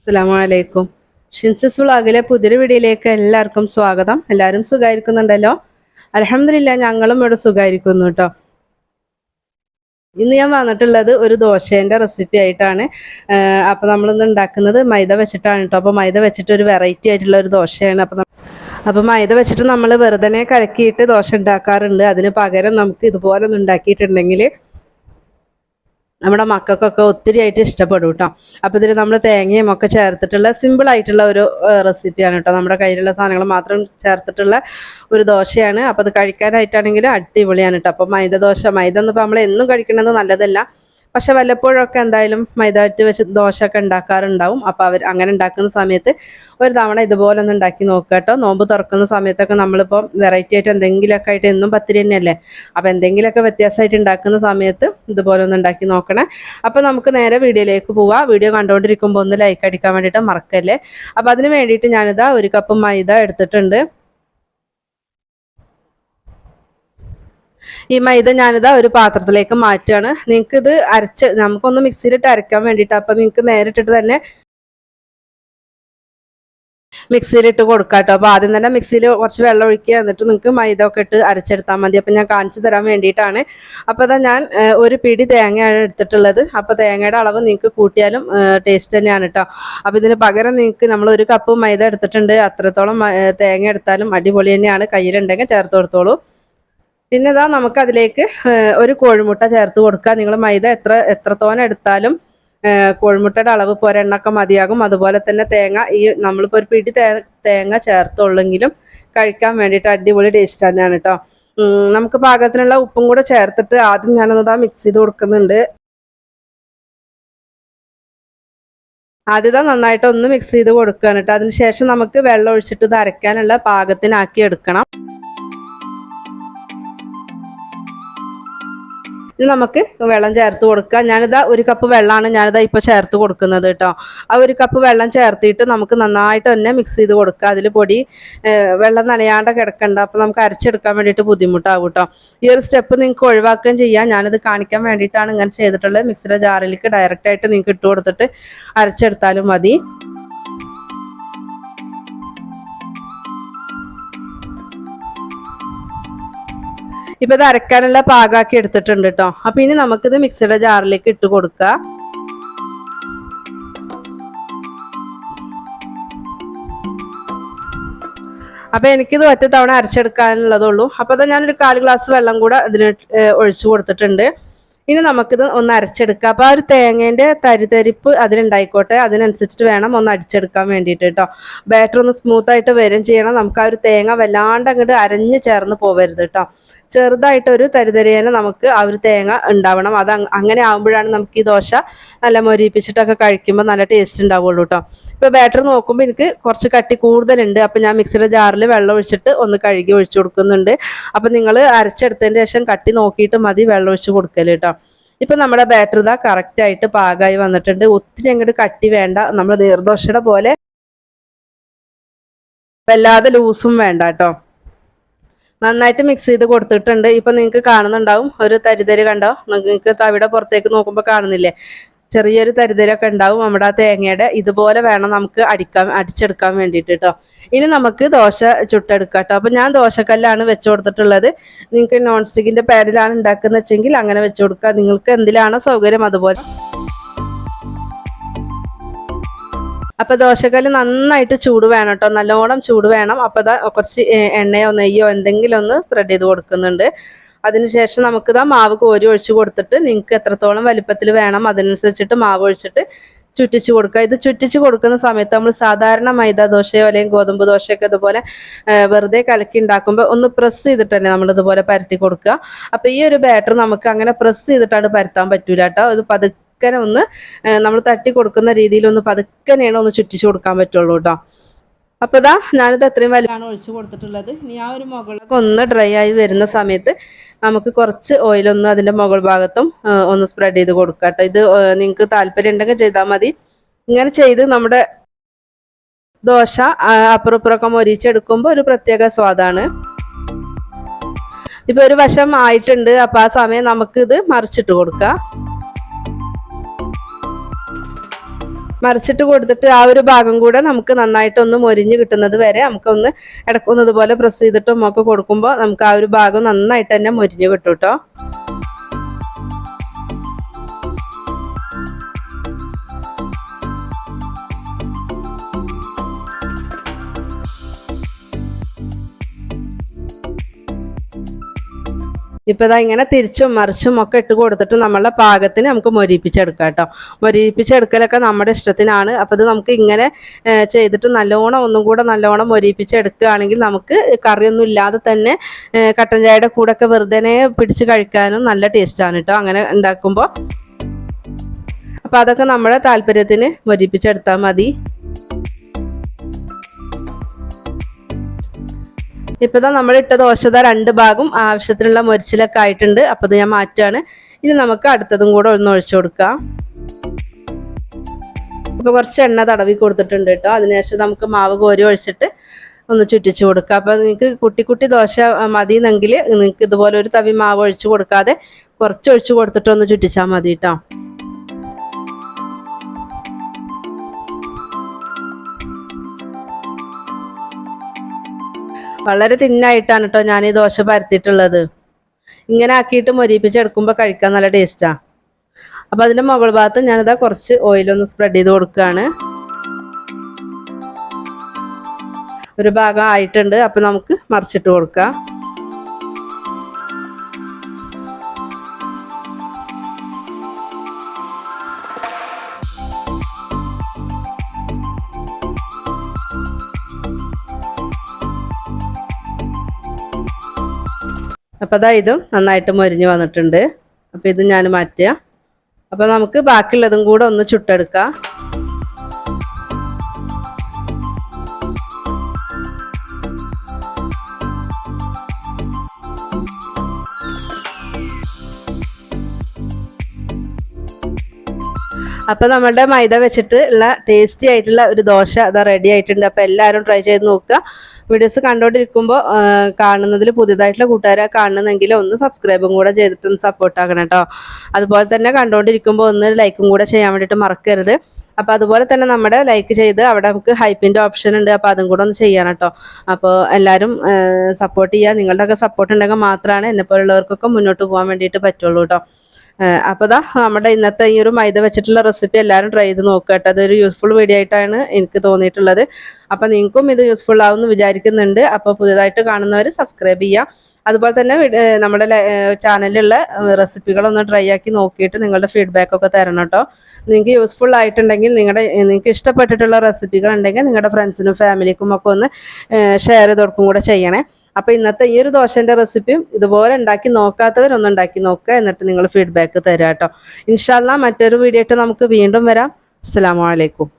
അസ്സലാമലൈക്കും. ഷിൻസിസ് വ്ളോഗിലെ പുതിയൊരു വീഡിയോയിലേക്ക് എല്ലാവർക്കും സ്വാഗതം. എല്ലാവരും സുഖമായിരിക്കുന്നുണ്ടല്ലോ? അൽഹംദുലില്ലാഹ് ഞങ്ങളും ഇവിടെ സുഖമായിരിക്കുന്നു കേട്ടോ. ഇന്ന് ഞാൻ വന്നിട്ടുള്ളത് ഒരു ദോശേൻ്റെ റെസിപ്പി ആയിട്ടാണ്. അപ്പോൾ നമ്മളിന്ന് ഉണ്ടാക്കുന്നത് മൈദ വെച്ചിട്ടാണ് കേട്ടോ. അപ്പോൾ മൈദ വെച്ചിട്ട് ഒരു വെറൈറ്റി ആയിട്ടുള്ള ഒരു ദോശയാണ്. അപ്പോൾ മൈദ വെച്ചിട്ട് നമ്മൾ വെറുതെ കലക്കിയിട്ട് ദോശ ഉണ്ടാക്കാറുണ്ട്. അതിന് പകരം നമുക്ക് ഇതുപോലെ ഒന്ന് ഉണ്ടാക്കിയിട്ടുണ്ടെങ്കിൽ നമ്മുടെ മക്കൾക്കൊക്കെ ഒത്തിരി ആയിട്ട് ഇഷ്ടപ്പെടും കേട്ടോ. അപ്പോൾ ഇതിൽ നമ്മൾ തേങ്ങയും ഒക്കെ ചേർത്തിട്ടുള്ള സിമ്പിളായിട്ടുള്ള ഒരു റെസിപ്പിയാണ് കേട്ടോ. നമ്മുടെ കയ്യിലുള്ള സാധനങ്ങൾ മാത്രം ചേർത്തിട്ടുള്ള ഒരു ദോശയാണ്. അപ്പോൾ അത് കഴിക്കാനായിട്ടാണെങ്കിൽ അടിപൊളിയാണ് കേട്ടോ. അപ്പോൾ മൈദ ഒന്നും ഇപ്പോൾ നമ്മൾ എന്നും കഴിക്കുന്നത് നല്ലതല്ല. പക്ഷെ വല്ലപ്പോഴൊക്കെ എന്തായാലും മൈദ വെച്ച് ദോശ ഒക്കെ ഉണ്ടാക്കാറുണ്ടാവും. അപ്പോൾ അവർ അങ്ങനെ ഉണ്ടാക്കുന്ന സമയത്ത് ഒരു തവണ ഇതുപോലെ ഒന്ന് ഉണ്ടാക്കി നോക്കുക കേട്ടോ. നോമ്പ് തുറക്കുന്ന സമയത്തൊക്കെ നമ്മളിപ്പോൾ വെറൈറ്റി ആയിട്ട് എന്തെങ്കിലുമൊക്കെ ആയിട്ട് എന്നും പത്തിരി തന്നെയല്ലേ. അപ്പോൾ എന്തെങ്കിലുമൊക്കെ വ്യത്യാസമായിട്ട് ഉണ്ടാക്കുന്ന സമയത്ത് ഇതുപോലെ ഒന്ന് ഉണ്ടാക്കി നോക്കണേ. അപ്പോൾ നമുക്ക് നേരെ വീഡിയോയിലേക്ക് പോവാം. വീഡിയോ കണ്ടുകൊണ്ടിരിക്കുമ്പോൾ ഒന്ന് ലൈക്ക് അടിക്കാൻ വേണ്ടിയിട്ട് മറക്കല്ലേ. അപ്പോൾ അതിന് വേണ്ടിയിട്ട് ഞാനിതാ 1 കപ്പ് മൈദ എടുത്തിട്ടുണ്ട്. ഈ മൈദ ഞാനിതാ ഒരു പാത്രത്തിലേക്ക് മാറ്റുകയാണ്. നിങ്ങൾക്കിത് നമുക്കൊന്ന് മിക്സിയിലിട്ട് അരയ്ക്കാൻ വേണ്ടിയിട്ട്, അപ്പം നിങ്ങൾക്ക് നേരിട്ടിട്ട് തന്നെ മിക്സിയിലിട്ട് കൊടുക്കാം കേട്ടോ. അപ്പോൾ ആദ്യം തന്നെ മിക്സിയിൽ കുറച്ച് വെള്ളം ഒഴിക്കുക, എന്നിട്ട് നിങ്ങൾക്ക് മൈദ ഒക്കെ ഇട്ട് അരച്ചെടുത്താൽ മതി. അപ്പം ഞാൻ കാണിച്ചു തരാൻ വേണ്ടിയിട്ടാണ്. അപ്പോൾ അതാ ഞാൻ ഒരു പിടി തേങ്ങയാണ് എടുത്തിട്ടുള്ളത്. അപ്പോൾ തേങ്ങയുടെ അളവ് നിങ്ങൾക്ക് കൂട്ടിയാലും ടേസ്റ്റ് തന്നെയാണ് കേട്ടോ. അപ്പോൾ ഇതിന് പകരം നിങ്ങൾക്ക് നമ്മൾ 1 കപ്പ് മൈദ എടുത്തിട്ടുണ്ട്, അത്രത്തോളം തേങ്ങ എടുത്താലും അടിപൊളി തന്നെയാണ്. കയ്യിലുണ്ടെങ്കിൽ ചേർത്ത് കൊടുത്തോളൂ. പിന്നെ ഇതാ നമുക്കതിലേക്ക് ഒരു കോഴിമുട്ട ചേർത്ത് കൊടുക്കുക. നിങ്ങൾ മൈദ എത്രത്തോളം എടുത്താലും കോഴിമുട്ടയുടെ അളവ് പോരെണ്ണൊക്കെ മതിയാകും. അതുപോലെ തന്നെ തേങ്ങ നമ്മളിപ്പോൾ ഒരു പിടി തേങ്ങ ചേർത്തുള്ളെങ്കിലും കഴിക്കാൻ വേണ്ടിയിട്ട് അടിപൊളി ടേസ്റ്റ് തന്നെയാണ് കേട്ടോ. നമുക്ക് പാകത്തിനുള്ള ഉപ്പും കൂടെ ചേർത്തിട്ട് ആദ്യം ഞാനൊന്നിതാ മിക്സ് ചെയ്ത് കൊടുക്കുന്നുണ്ട്. ആദ്യം നന്നായിട്ട് ഒന്ന് മിക്സ് ചെയ്ത് കൊടുക്കുകയാണ് കേട്ടോ. അതിന് ശേഷം നമുക്ക് വെള്ളം ഒഴിച്ചിട്ട് ഇത് അരയ്ക്കാനുള്ള പാകത്തിനാക്കി എടുക്കണം. ഇനി നമുക്ക് വെള്ളം ചേർത്ത് കൊടുക്കുക. ഞാനിതാ 1 കപ്പ് വെള്ളമാണ് ഞാനിതാ ഇപ്പോൾ ചേർത്ത് കൊടുക്കുന്നത് കേട്ടോ. ആ 1 കപ്പ് വെള്ളം ചേർത്തിട്ട് നമുക്ക് നന്നായിട്ട് തന്നെ മിക്സ് ചെയ്ത് കൊടുക്കുക. അതിൽ പൊടി വെള്ളം നനയാണ്ട് കിടക്കണ്ട. അപ്പോൾ നമുക്ക് അരച്ചെടുക്കാൻ വേണ്ടിയിട്ട് ബുദ്ധിമുട്ടാകും കേട്ടോ. ഈ ഒരു സ്റ്റെപ്പ് നിങ്ങൾക്ക് ഒഴിവാക്കുകയും ചെയ്യാം. ഞാനിത് കാണിക്കാൻ വേണ്ടിയിട്ടാണ് ഇങ്ങനെ ചെയ്തിട്ടുള്ളത്. മിക്സിയുടെ ജാറിലേക്ക് ഡയറക്റ്റായിട്ട് നിങ്ങൾക്ക് ഇട്ട് കൊടുത്തിട്ട് അരച്ചെടുത്താലും മതി. ഇപ്പം ഇത് അരക്കാനുള്ള പാകാക്കി എടുത്തിട്ടുണ്ട് കേട്ടോ. അപ്പം ഇനി നമുക്കിത് മിക്സിയുടെ ജാറിലേക്ക് ഇട്ട് കൊടുക്കുക. അപ്പം എനിക്കിത് ഒറ്റ തവണ അരച്ചെടുക്കാനുള്ളതുള്ളൂ. അപ്പോൾ അത് ഞാനൊരു 1/4 ഗ്ലാസ് വെള്ളം കൂടെ അതിന് ഒഴിച്ചു കൊടുത്തിട്ടുണ്ട്. ഇനി നമുക്കിത് ഒന്ന് അരച്ചെടുക്കാം. അപ്പോൾ ആ ഒരു തേങ്ങേൻ്റെ തരിപ്പ് അതിലുണ്ടായിക്കോട്ടെ, അതിനനുസരിച്ചിട്ട് വേണം ഒന്ന് അടിച്ചെടുക്കാൻ വേണ്ടിയിട്ട് കേട്ടോ. ബാറ്റർ ഒന്ന് സ്മൂത്തായിട്ട് വരും ചെയ്യണം. നമുക്ക് ആ ഒരു തേങ്ങ വല്ലാണ്ട് അങ്ങോട്ട് അരഞ്ഞ് ചേർന്ന് പോവരുത് കേട്ടോ. ചെറുതായിട്ടൊരു തരിതരിയേനെ നമുക്ക് ആ ഒരു തേങ്ങ ഉണ്ടാവണം. അങ്ങനെ ആകുമ്പോഴാണ് നമുക്ക് ഈ ദോശ നല്ല മൊരിപ്പിച്ചിട്ടൊക്കെ കഴിക്കുമ്പോൾ നല്ല ടേസ്റ്റ് ഉണ്ടാവുള്ളൂ കേട്ടോ. ഇപ്പോൾ ബാറ്റർ നോക്കുമ്പോൾ എനിക്ക് കുറച്ച് കട്ടി കൂടുതലുണ്ട്. അപ്പോൾ ഞാൻ മിക്സിയുടെ ജാറിൽ വെള്ളം ഒഴിച്ചിട്ട് ഒന്ന് കഴുകി ഒഴിച്ചു കൊടുക്കുന്നുണ്ട്. അപ്പോൾ നിങ്ങൾ അരച്ചെടുത്തതിന് ശേഷം കട്ടി നോക്കിയിട്ട് മതി വെള്ളം ഒഴിച്ച് കൊടുക്കൽ കേട്ടോ. ഇപ്പം നമ്മുടെ ബാറ്റർ ഇതാ കറക്റ്റായിട്ട് പാകമായി വന്നിട്ടുണ്ട്. ഒത്തിരി അങ്ങോട്ട് കട്ടി വേണ്ട, നമ്മൾ നീർദോശയുടെ പോലെ വല്ലാതെ ലൂസും വേണ്ട കേട്ടോ. നന്നായിട്ട് മിക്സ് ചെയ്ത് കൊടുത്തിട്ടുണ്ട്. ഇപ്പം നിങ്ങൾക്ക് കാണുന്നുണ്ടാവും ഒരു തരിതരി കണ്ടോ. നിങ്ങൾക്ക് തവിയുടെ പുറത്തേക്ക് നോക്കുമ്പോൾ കാണുന്നില്ലേ, ചെറിയൊരു തരിതരൊക്കെ ഉണ്ടാവും നമ്മുടെ ആ തേങ്ങയുടെ. ഇതുപോലെ വേണം നമുക്ക് അടിച്ചെടുക്കാൻ വേണ്ടിയിട്ട് കേട്ടോ. ഇനി നമുക്ക് ദോശ ചുട്ടെടുക്കാം കേട്ടോ. അപ്പം ഞാൻ ദോശക്കല്ലാണ് വെച്ച് കൊടുത്തിട്ടുള്ളത്. നിങ്ങൾക്ക് നോൺ സ്റ്റിക്കിൻ്റെ പാനിലാണ് ഉണ്ടാക്കുന്നത് വെച്ചെങ്കിൽ അങ്ങനെ വെച്ച് കൊടുക്കുക. നിങ്ങൾക്ക് എന്തിലാണോ സൗകര്യം അതുപോലെ. അപ്പോൾ ദോശക്കല്ല് നന്നായിട്ട് ചൂട് വേണം കേട്ടോ, നല്ലോണം ചൂട് വേണം. അപ്പോൾ കുറച്ച് എണ്ണയോ നെയ്യോ എന്തെങ്കിലും ഒന്ന് സ്പ്രെഡ് ചെയ്ത് കൊടുക്കുന്നുണ്ട്. അതിനുശേഷം നമുക്കിതാ മാവ് കോരി ഒഴിച്ച് കൊടുത്തിട്ട് നിങ്ങൾക്ക് എത്രത്തോളം വലിപ്പത്തിൽ വേണം അതിനനുസരിച്ചിട്ട് മാവ് ഒഴിച്ചിട്ട് ചുറ്റിച്ച് കൊടുക്കുക. ഇത് ചുറ്റിച്ച് കൊടുക്കുന്ന സമയത്ത് നമ്മൾ സാധാരണ മൈദ ദോശയോ അല്ലെങ്കിൽ ഗോതമ്പ് ദോശയൊക്കെ ഇതുപോലെ വെറുതെ കലക്കി ഉണ്ടാക്കുമ്പോൾ ഒന്ന് പ്രസ് ചെയ്തിട്ട് തന്നെ നമ്മളിതുപോലെ പരത്തി കൊടുക്കുക. അപ്പോൾ ഈ ഒരു ബാറ്റർ നമുക്ക് അങ്ങനെ പ്രസ് ചെയ്തിട്ടാണ് പരത്താൻ പറ്റൂല കേട്ടോ. ഇത് പതുക്കനെ ഒന്ന് നമ്മൾ തട്ടി കൊടുക്കുന്ന രീതിയിൽ ഒന്ന് പതുക്കനെയാണ് ഒന്ന് ചുറ്റിച്ച് കൊടുക്കാൻ പറ്റുള്ളൂ കേട്ടോ. അപ്പോൾ ഇതാ ഞാനിത് എത്രയും വലുതാണ് ഒഴിച്ച് കൊടുത്തിട്ടുള്ളത്. ഇനി ആ ഒരു മുകളിലൊക്കെ ഒന്ന് ഡ്രൈ ആയി വരുന്ന സമയത്ത് നമുക്ക് കുറച്ച് ഓയിലൊന്ന് അതിൻ്റെ മുകൾ ഭാഗത്തും ഒന്ന് സ്പ്രെഡ് ചെയ്ത് കൊടുക്കുക കേട്ടോ. ഇത് നിങ്ങൾക്ക് താല്പര്യം ഉണ്ടെങ്കിൽ ചെയ്താൽ മതി. ഇങ്ങനെ ചെയ്ത് നമ്മുടെ ദോശ അപ്പുറം ഇപ്പുറമൊക്കെ മൊരിച്ചെടുക്കുമ്പോൾ ഒരു പ്രത്യേക സ്വാദാണ്. ഇപ്പോൾ ഒരു വശം ആയിട്ടുണ്ട്. അപ്പോൾ ആ സമയം നമുക്കിത് മറിച്ചിട്ട് കൊടുക്കാം. മറിച്ചിട്ട് കൊടുത്തിട്ട് ആ ഒരു ഭാഗം കൂടെ നമുക്ക് നന്നായിട്ടൊന്ന് മൊരിഞ്ഞ് കിട്ടുന്നത് വരെ നമുക്കൊന്ന് ഇടക്കൊന്നതുപോലെ പ്രസ് ചെയ്തിട്ടും ഒക്കെ കൊടുക്കുമ്പോൾ നമുക്ക് ആ ഒരു ഭാഗം നന്നായിട്ട് തന്നെ മൊരിഞ്ഞ് കിട്ടും കേട്ടോ. ഇപ്പോൾ ഇതാ ഇങ്ങനെ തിരിച്ചും മറിച്ചും ഒക്കെ ഇട്ട് കൊടുത്തിട്ട് നമ്മളെ പാകത്തിന് നമുക്ക് മൊരിപ്പിച്ചെടുക്കാം കേട്ടോ. മൊരിപ്പിച്ചെടുക്കലൊക്കെ നമ്മുടെ ഇഷ്ടത്തിനാണ്. അപ്പോൾ ഇത് നമുക്ക് ഇങ്ങനെ ചെയ്തിട്ട് നല്ലോണം ഒന്നും കൂടെ നല്ലോണം മൊരിപ്പിച്ചെടുക്കുകയാണെങ്കിൽ നമുക്ക് കറിയൊന്നും ഇല്ലാതെ തന്നെ കട്ടൻ ചായയുടെ കൂടെ ഒക്കെ വെറുതെ പിടിച്ച് കഴിക്കാനും നല്ല ടേസ്റ്റാണ് കേട്ടോ അങ്ങനെ ഉണ്ടാക്കുമ്പോൾ. അപ്പോൾ അതൊക്കെ നമ്മുടെ താല്പര്യത്തിന് മൊരിപ്പിച്ചെടുത്താൽ മതി. ഇപ്പോൾ നമ്മൾ ഇട്ട ദോശ രണ്ട് ഭാഗം ആവശ്യത്തിനുള്ള മൊരിച്ചിലൊക്കെ ആയിട്ടുണ്ട്. അപ്പോൾ ഇത് ഞാൻ മാറ്റുകയാണ്. ഇനി നമുക്ക് അടുത്തതും കൂടെ ഒന്ന് ഒഴിച്ചു കൊടുക്കാം. ഇപ്പോൾ കുറച്ച് എണ്ണ തടവി കൊടുത്തിട്ടുണ്ട് കേട്ടോ. അതിനുശേഷം നമുക്ക് മാവ് കോരി ഒഴിച്ചിട്ട് ഒന്ന് ചുറ്റിച്ച് കൊടുക്കുക. അപ്പോൾ നിങ്ങൾക്ക് കുട്ടി കുട്ടി ദോശ മതിയെന്നെങ്കിൽ നിങ്ങൾക്ക് ഇതുപോലെ ഒരു തവി മാവ് ഒഴിച്ച് കൊടുക്കാതെ കുറച്ച് ഒഴിച്ച് കൊടുത്തിട്ട് ഒന്ന് ചുറ്റിച്ചാൽ മതി കേട്ടോ. വളരെ തിന്നായിട്ടാണ് കേട്ടോ ഞാൻ ഈ ദോശ പരത്തിയിട്ടുള്ളത്. ഇങ്ങനെ ആക്കിയിട്ട് മൊരിപ്പിച്ചെടുക്കുമ്പോൾ കഴിക്കാൻ നല്ല ടേസ്റ്റാണ്. അപ്പോൾ അതിൻ്റെ മുകൾ ഭാഗത്ത് ഞാനിതാ കുറച്ച് ഓയിലൊന്ന് സ്പ്രെഡ് ചെയ്ത് കൊടുക്കുകയാണ്. ഒരു ഭാഗം ആയിട്ടുണ്ട്. അപ്പോൾ നമുക്ക് മറിച്ചിട്ട് കൊടുക്കാം. അപ്പോൾ അതാ ഇതും നന്നായിട്ട് മൊരിഞ്ഞ് വന്നിട്ടുണ്ട്. അപ്പോൾ ഇത് ഞാൻ മാറ്റുക. അപ്പോൾ നമുക്ക് ബാക്കിയുള്ളതും കൂടെ ഒന്ന് ചുട്ടെടുക്കാം. അപ്പോൾ നമ്മളുടെ മൈദ വെച്ചിട്ട് ഉള്ള ടേസ്റ്റി ആയിട്ടുള്ള ഒരു ദോശ അതാ റെഡി ആയിട്ടുണ്ട്. അപ്പോൾ എല്ലാവരും ട്രൈ ചെയ്ത് നോക്കുക. വീഡിയോസ് കണ്ടുകൊണ്ടിരിക്കുമ്പോൾ കാണുന്നതിൽ പുതിയതായിട്ടുള്ള കൂട്ടുകാരെ കാണുന്നെങ്കിൽ ഒന്ന് സബ്സ്ക്രൈബും കൂടെ ചെയ്തിട്ടൊന്ന് സപ്പോർട്ട് ആക്കണം കേട്ടോ. അതുപോലെ തന്നെ കണ്ടുകൊണ്ടിരിക്കുമ്പോൾ ഒന്ന് ലൈക്കും കൂടെ ചെയ്യാൻ വേണ്ടിയിട്ട് മറക്കരുത്. അപ്പോൾ അതുപോലെ തന്നെ നമ്മുടെ ലൈക്ക് ചെയ്ത് അവിടെ നമുക്ക് ഹൈപ്പിൻ്റെ ഓപ്ഷൻ ഉണ്ട്. അപ്പോൾ അതും കൂടെ ഒന്ന് ചെയ്യണം കേട്ടോ. അപ്പോൾ എല്ലാവരും സപ്പോർട്ട് ചെയ്യുക. നിങ്ങളുടെയൊക്കെ സപ്പോർട്ട് ഉണ്ടെങ്കിൽ മാത്രമാണ് എന്നെപ്പോലുള്ളവർക്കൊക്കെ മുന്നോട്ട് പോകാൻ വേണ്ടിയിട്ട് പറ്റുള്ളൂ കേട്ടോ. അപ്പോൾ ദാ നമ്മുടെ ഇന്നത്തെ ഈ ഒരു മൈദ വെച്ചിട്ടുള്ള റെസിപ്പി എല്ലാവരും ട്രൈ ചെയ്ത് നോക്കുക കേട്ടോ. അതൊരു യൂസ്ഫുൾ വീഡിയോ ആയിട്ടാണ് എനിക്ക് തോന്നിയിട്ടുള്ളത്. അപ്പോൾ നിങ്ങൾക്കും ഇത് യൂസ്ഫുൾ ആവുമെന്ന് വിചാരിക്കുന്നുണ്ട്. അപ്പോൾ പുതിയതായിട്ട് കാണുന്നവർ സബ്സ്ക്രൈബ് ചെയ്യുക. അതുപോലെ തന്നെ നമ്മുടെ ചാനലിലുള്ള റെസിപ്പികളൊന്ന് ട്രൈ ആക്കി നോക്കിയിട്ട് നിങ്ങളുടെ ഫീഡ്ബാക്കൊക്കെ തരണം കേട്ടോ. നിങ്ങൾക്ക് യൂസ്ഫുൾ ആയിട്ടുണ്ടെങ്കിൽ നിങ്ങൾക്ക് ഇഷ്ടപ്പെട്ടിട്ടുള്ള റെസിപ്പികൾ ഉണ്ടെങ്കിൽ നിങ്ങളുടെ ഫ്രണ്ട്സിനും ഫാമിലിക്കും ഒക്കെ ഒന്ന് ഷെയർ ചെയ്ത് കൊടുക്കും കൂടെ ചെയ്യണേ. അപ്പോൾ ഇന്നത്തെ ഈ ഒരു ദോശൻ്റെ റെസിപ്പിയും ഇതുപോലെ ഉണ്ടാക്കി നോക്കാത്തവരൊന്നും ഉണ്ടാക്കി നോക്കുക. എന്നിട്ട് നിങ്ങൾ ഫീഡ്ബാക്ക് തരാം കേട്ടോ. ഇൻഷാ അല്ലാഹ് മറ്റൊരു വീഡിയോ ആയിട്ട് നമുക്ക് വീണ്ടും വരാം. അസ്സലാമു അലൈക്കും.